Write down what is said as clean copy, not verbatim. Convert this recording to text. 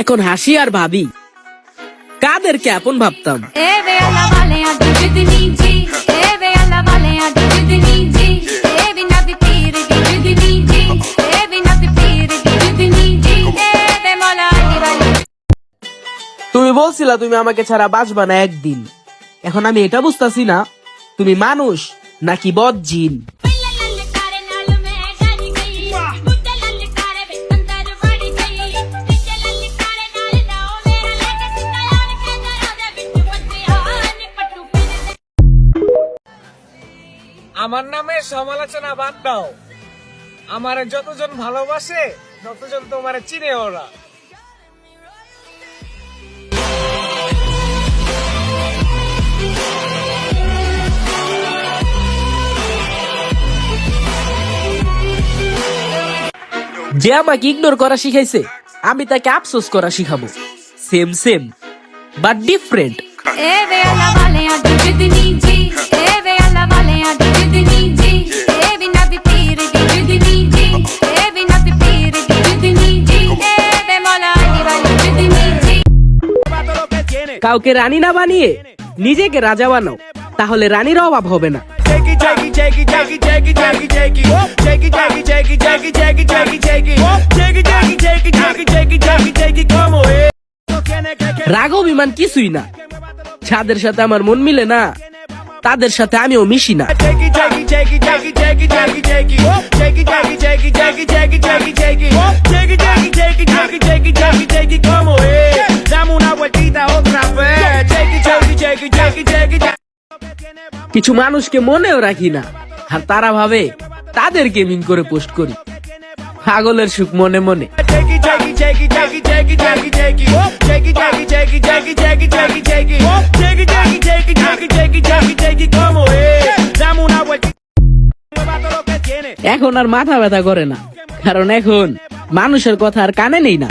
এখন হাসি আর ভাবি কাদেরকে আপন ভাবতাম। তুমি বলছিলা তুমি আমাকে ছাড়া বাঁচবা না একদিন, এখন আমি এটা বুঝতাছি না তুমি মানুষ নাকি বদ জিন। আমার নামে সমালোচনা বাদ দাও, আমারে যতজন ভালোবাসে যতজন তোমারে চিনে ওরা। যে আমাকে ইগনোর করা শিখাইছে আমি তাকে আফসোস করা শিখাবো। Same same but different. কাউকে রানী না বানিয়ে নিজেকে রাজা বানাও, তাহলে রানীর অভাব হবে না। রাগ অভিমান কিছুই না, যাদের সাথে আমার মন মিলে না তাদের সাথে আমিও মিশি না। কিছু মানুষকে মনেও রাখি না, আর তারা ভাবে তাদেরকে মিন করে পোস্ট করি। পাগলের সুখ মনে মনে। এখন আর মাথা ব্যথা করে না, কারণ এখন মানুষের কথা আর কানে নেই না।